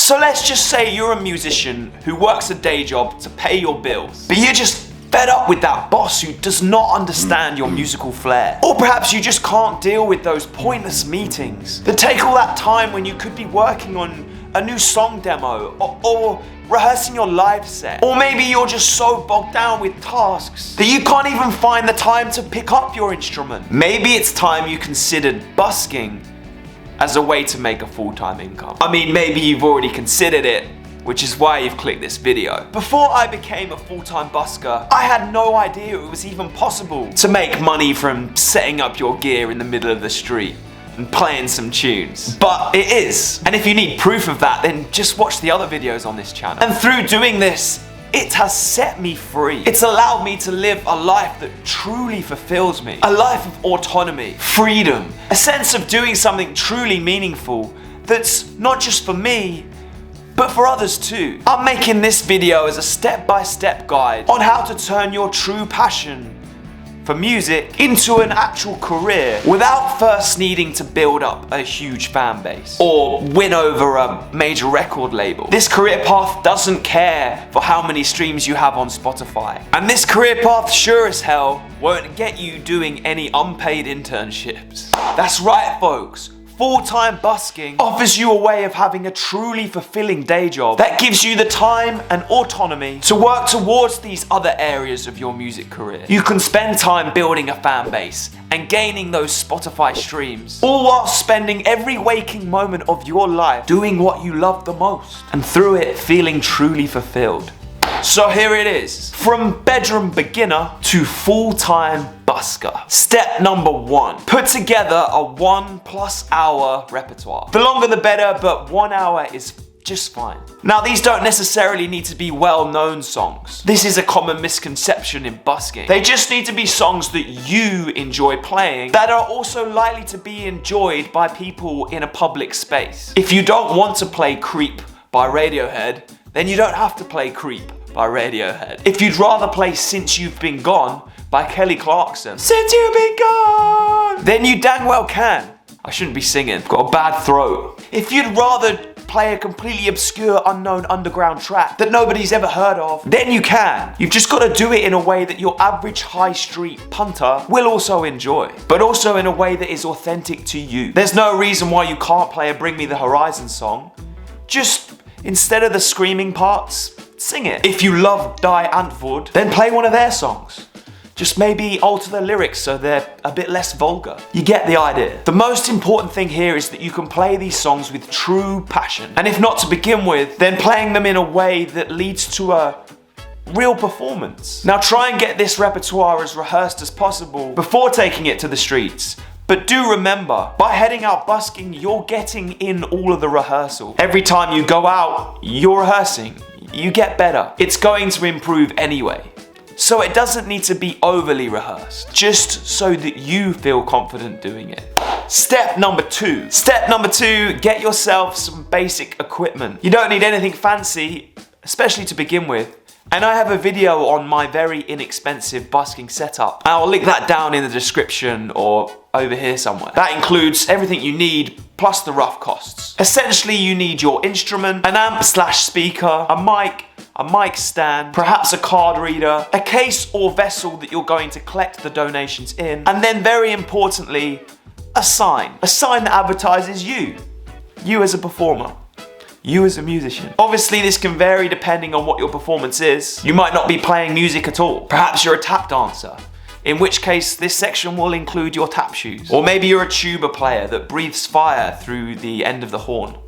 So let's just say you're a musician who works a day job to pay your bills, but you're just fed up with that boss who does not understand your musical flair. Or perhaps you just can't deal with those pointless meetings that take all that time when you could be working on a new song demo or rehearsing your live set. Or maybe you're just so bogged down with tasks that you can't even find the time to pick up your instrument. Maybe it's time you considered busking as a way to make a full-time income. I mean, maybe you've already considered it, which is why you've clicked this video. Before I became a full-time busker, I had no idea it was even possible to make money from setting up your gear in the middle of the street and playing some tunes. But it is. And if you need proof of that, then just watch the other videos on this channel. And through doing this, it has set me free. It's allowed me to live a life that truly fulfills me. A life of autonomy, freedom, a sense of doing something truly meaningful that's not just for me, but for others too. I'm making this video as a step-by-step guide on how to turn your true passion for music into an actual career without first needing to build up a huge fan base or win over a major record label. This career path doesn't care for how many streams you have on Spotify. And this career path sure as hell won't get you doing any unpaid internships. That's right, folks. Full-time busking offers you a way of having a truly fulfilling day job that gives you the time and autonomy to work towards these other areas of your music career. You can spend time building a fan base and gaining those Spotify streams, all while spending every waking moment of your life doing what you love the most, and through it feeling truly fulfilled. So here it is, from bedroom beginner to full-time busker. Step number 1, put together a 1+ hour repertoire. The longer the better, but 1 hour is just fine. Now, these don't necessarily need to be well-known songs. This is a common misconception in busking. They just need to be songs that you enjoy playing that are also likely to be enjoyed by people in a public space. If you don't want to play Creep by Radiohead, then you don't have to play Creep by Radiohead. If you'd rather play Since You've Been Gone by Kelly Clarkson, Since You've Been Gone, then you dang well can. I shouldn't be singing, I've got a bad throat. If you'd rather play a completely obscure, unknown underground track that nobody's ever heard of, then you can. You've just got to do it in a way that your average high street punter will also enjoy, but also in a way that is authentic to you. There's no reason why you can't play a Bring Me the Horizon song. Just, instead of the screaming parts, sing it. If you love Die Antwoord, then play one of their songs. Just maybe alter the lyrics so they're a bit less vulgar. You get the idea. The most important thing here is that you can play these songs with true passion. And if not to begin with, then playing them in a way that leads to a real performance. Now try and get this repertoire as rehearsed as possible before taking it to the streets. But do remember, by heading out busking, you're getting in all of the rehearsal. Every time you go out, you're rehearsing. You get better. It's going to improve anyway. So it doesn't need to be overly rehearsed, just so that you feel confident doing it. Step number 2. Step number 2, get yourself some basic equipment. You don't need anything fancy, especially to begin with. And I have a video on my very inexpensive busking setup. I'll link that down in the description or over here somewhere. That includes everything you need plus the rough costs. Essentially, you need your instrument, an amp/speaker, a mic stand, perhaps a card reader, a case or vessel that you're going to collect the donations in, and then very importantly, a sign that advertises you as a performer. You as a musician. Obviously, this can vary depending on what your performance is. You might not be playing music at all. Perhaps you're a tap dancer, in which case this section will include your tap shoes. Or maybe you're a tuba player that breathes fire through the end of the horn.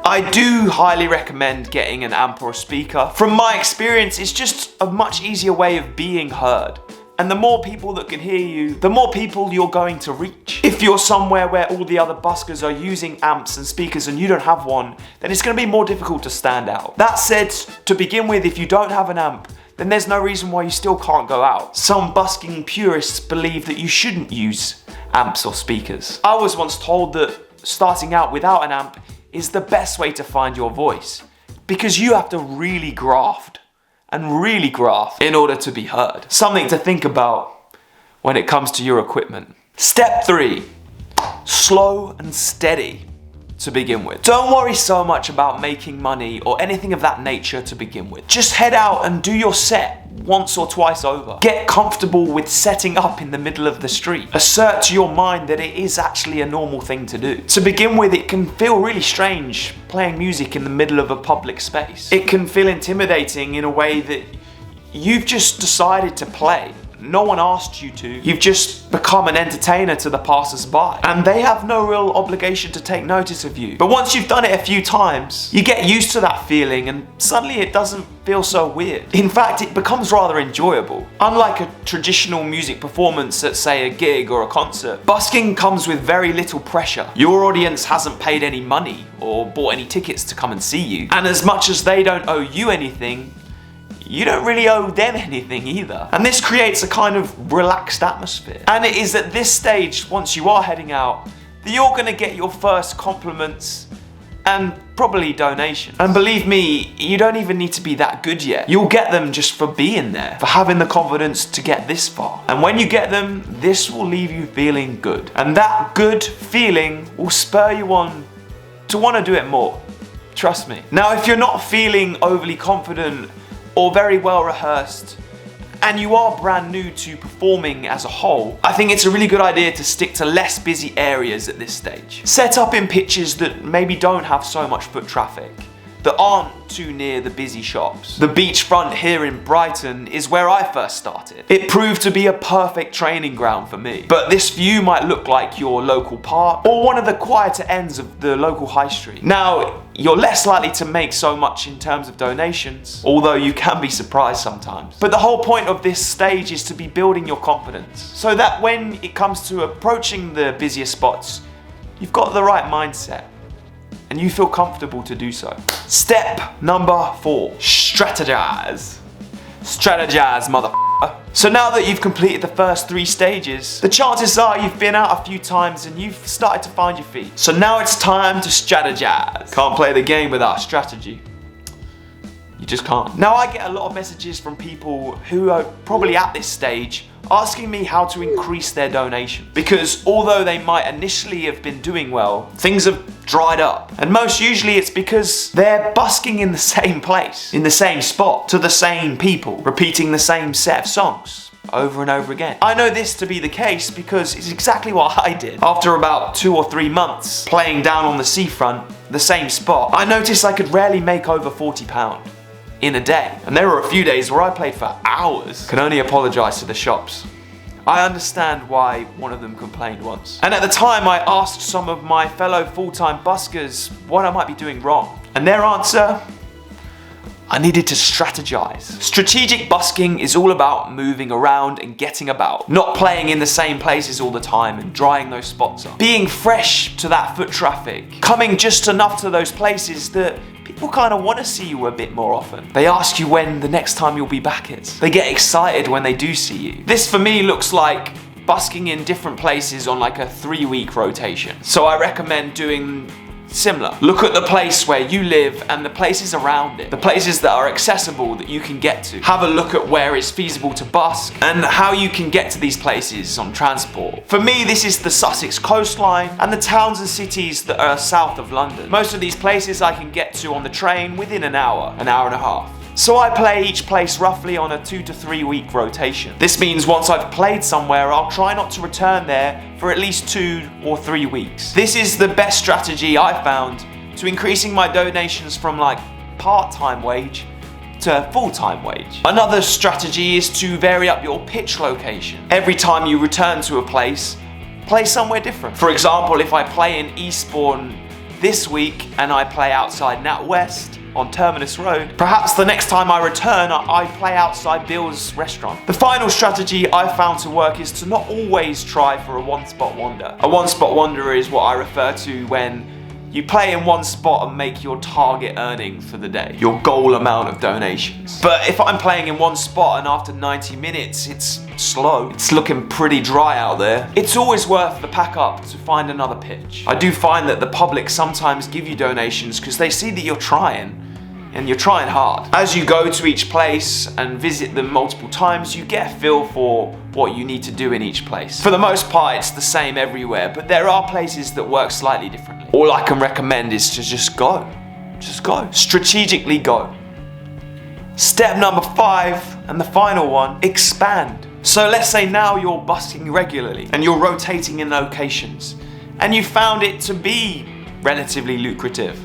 I do highly recommend getting an amp or a speaker. From my experience, it's just a much easier way of being heard. And the more people that can hear you, the more people you're going to reach. If you're somewhere where all the other buskers are using amps and speakers and you don't have one, then it's going to be more difficult to stand out. That said, to begin with, if you don't have an amp, then there's no reason why you still can't go out. Some busking purists believe that you shouldn't use amps or speakers. I was once told that starting out without an amp is the best way to find your voice, because you have to really graft in order to be heard. Something to think about when it comes to your equipment. Step 3, slow and steady. to begin with. Don't worry so much about making money or anything of that nature to begin with. Just head out and do your set once or twice over. Get comfortable with setting up in the middle of the street. Assert to your mind that it is actually a normal thing to do. To begin with, it can feel really strange playing music in the middle of a public space. It can feel intimidating in a way that you've just decided to play. No one asked you to. You've just become an entertainer to the passers-by. And they have no real obligation to take notice of you. But once you've done it a few times, you get used to that feeling and suddenly it doesn't feel so weird. In fact, it becomes rather enjoyable. Unlike a traditional music performance at, say, a gig or a concert, busking comes with very little pressure. Your audience hasn't paid any money or bought any tickets to come and see you. And as much as they don't owe you anything, you don't really owe them anything either. And this creates a kind of relaxed atmosphere. And it is at this stage, once you are heading out, that you're gonna get your first compliments and probably donations. And believe me, you don't even need to be that good yet. You'll get them just for being there, for having the confidence to get this far. And when you get them, this will leave you feeling good. And that good feeling will spur you on to want to do it more. Trust me. Now, if you're not feeling overly confident or very well rehearsed, and you are brand new to performing as a whole, I think it's a really good idea to stick to less busy areas at this stage. Set up in pitches that maybe don't have so much foot traffic, that aren't too near the busy shops. The beachfront here in Brighton is where I first started. It proved to be a perfect training ground for me. But this view might look like your local park or one of the quieter ends of the local high street. Now, you're less likely to make so much in terms of donations, although you can be surprised sometimes. But the whole point of this stage is to be building your confidence, so that when it comes to approaching the busier spots, you've got the right mindset and you feel comfortable to do so. Step number 4, strategize. Strategize, motherfucker. So now that you've completed the first 3 stages, the chances are you've been out a few times and you've started to find your feet. So now it's time to strategize. Can't play the game without strategy. You just can't. Now I get a lot of messages from people who are probably at this stage asking me how to increase their donation. Because although they might initially have been doing well, things have dried up. And most usually it's because they're busking in the same place, in the same spot, to the same people, repeating the same set of songs over and over again. I know this to be the case because it's exactly what I did. After about 2 or 3 months playing down on the seafront, the same spot, I noticed I could rarely make over £40 in a day. And there were a few days where I played for hours. Can only apologise to the shops. I understand why one of them complained once. And at the time I asked some of my fellow full-time buskers what I might be doing wrong. And their answer, I needed to strategize. Strategic busking is all about moving around and getting about, not playing in the same places all the time and drying those spots up. Being fresh to that foot traffic, coming just enough to those places that people kind of want to see you a bit more often. They ask you when the next time you'll be back is. They get excited when they do see you. This for me looks like busking in different places on like a 3-week rotation. So I recommend doing similar. Look at the place where you live and the places around it. The places that are accessible that you can get to. Have a look at where it's feasible to busk and how you can get to these places on transport. For me, this is the Sussex coastline and the towns and cities that are south of London. Most of these places I can get to on the train within an hour and a half. So I play each place roughly on a 2 to 3 week rotation. This means once I've played somewhere, I'll try not to return there for at least 2 or 3 weeks. This is the best strategy I found to increasing my donations from like part-time wage to full-time wage. Another strategy is to vary up your pitch location. Every time you return to a place, play somewhere different. For example, if I play in Eastbourne this week and I play outside NatWest on Terminus Road, perhaps the next time I return I play outside Bill's restaurant. The final strategy I found to work is to not always try for a one-spot wonder. A one-spot wonder is what I refer to when you play in one spot and make your target earning for the day, your goal amount of donations. But if I'm playing in one spot and after 90 minutes it's slow, it's looking pretty dry out there, it's always worth the pack up to find another pitch. I do find that the public sometimes give you donations because they see that you're trying, and you're trying hard. As you go to each place and visit them multiple times, you get a feel for what you need to do in each place. For the most part, it's the same everywhere, but there are places that work slightly differently. all I can recommend is to just go. Just go. Strategically go. Step number 5, and the final one, expand. So let's say now you're busking regularly and you're rotating in locations and you found it to be relatively lucrative.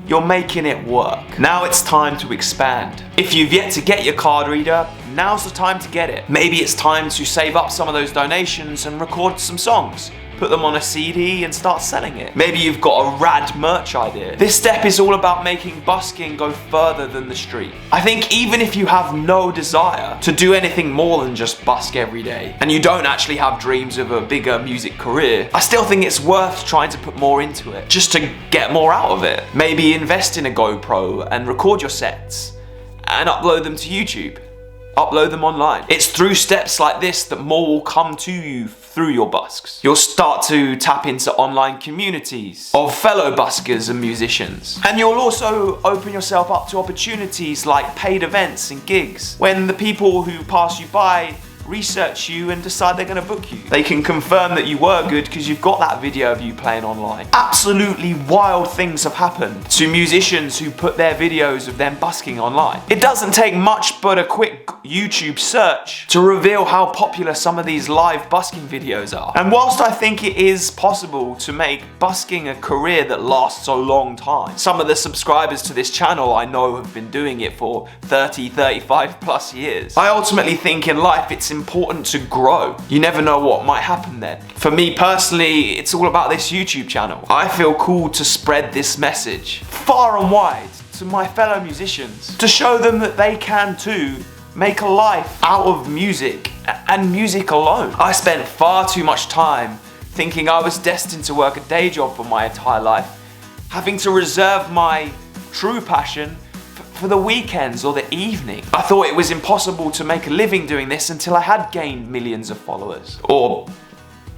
You're making it work. Now it's time to expand. If you've yet to get your card reader, now's the time to get it. Maybe it's time to save up some of those donations and record some songs. Put them on a CD and start selling it. Maybe you've got a rad merch idea. This step is all about making busking go further than the street. I think even if you have no desire to do anything more than just busk every day, and you don't actually have dreams of a bigger music career, I still think it's worth trying to put more into it, just to get more out of it. Maybe invest in a GoPro and record your sets and upload them to YouTube. Upload them online. It's through steps like this that more will come to you through your busks. You'll start to tap into online communities of fellow buskers and musicians. And you'll also open yourself up to opportunities like paid events and gigs. When the people who pass you by research you and decide they're going to book you, they can confirm that you were good because you've got that video of you playing online. Absolutely wild things have happened to musicians who put their videos of them busking online. It doesn't take much but a quick YouTube search to reveal how popular some of these live busking videos are. And whilst I think it is possible to make busking a career that lasts a long time, some of the subscribers to this channel I know have been doing it for 30, 35 plus years. I ultimately think in life it's important to grow. You never know what might happen then. For me personally, it's all about this YouTube channel. I feel called to spread this message far and wide to my fellow musicians, to show them that they can too make a life out of music and music alone. I spent far too much time thinking I was destined to work a day job for my entire life, having to reserve my true passion for the weekends or the evening. I thought it was impossible to make a living doing this until I had gained millions of followers or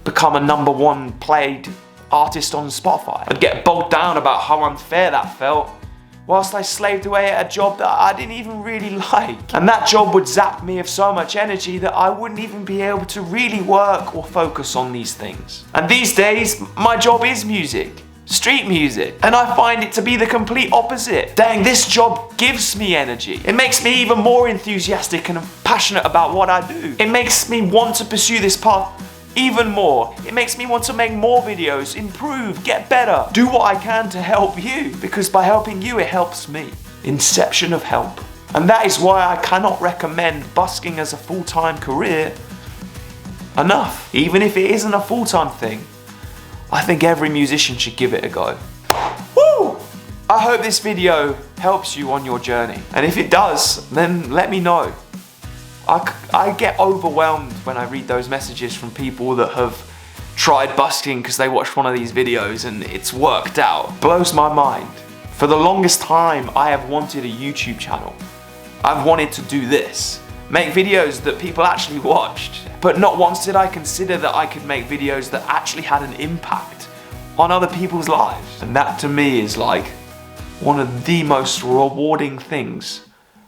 become a #1 played artist on Spotify. I'd get bogged down about how unfair that felt whilst I slaved away at a job that I didn't even really like. And that job would zap me of so much energy that I wouldn't even be able to really work or focus on these things. And these days, my job is music. Street music, and I find it to be the complete opposite. Dang, this job gives me energy. It makes me even more enthusiastic and passionate about what I do. It makes me want to pursue this path even more. It makes me want to make more videos, improve, get better, do what I can to help you, because by helping you it helps me. Inception of help. And that is why I cannot recommend busking as a full-time career enough. Even if it isn't a full-time thing, I think every musician should give it a go. Woo! I hope this video helps you on your journey. And if it does, then let me know. I get overwhelmed when I read those messages from people that have tried busking because they watched one of these videos and it's worked out. Blows my mind. For the longest time, I have wanted a YouTube channel. I've wanted to do this. Make videos that people actually watched. But not once did I consider that I could make videos that actually had an impact on other people's lives. And that to me is like one of the most rewarding things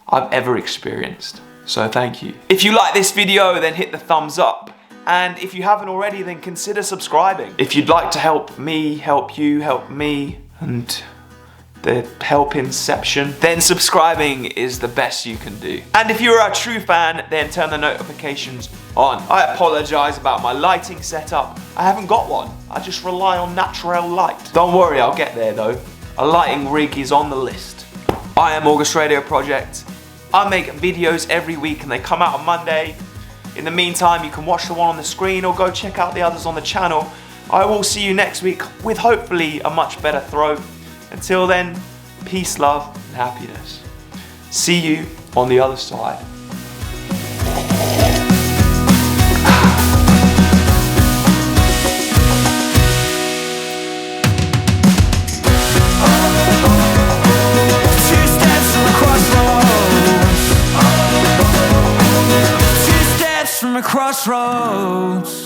I've ever experienced. So thank you. If you like this video, then hit the thumbs up. And if you haven't already, then consider subscribing. If you'd like to help me, help you, help me, and the help inception, then subscribing is the best you can do. And if you're a true fan, then turn the notifications on. I apologize about my lighting setup. I haven't got one. I just rely on natural light. Don't worry, I'll get there though. A lighting rig is on the list. I am August Radio Project. I make videos every week and they come out on Monday. In the meantime, you can watch the one on the screen or go check out the others on the channel. I will see you next week with hopefully a much better throw. Until then, peace, love, and happiness. See you on the other side. Crossroads.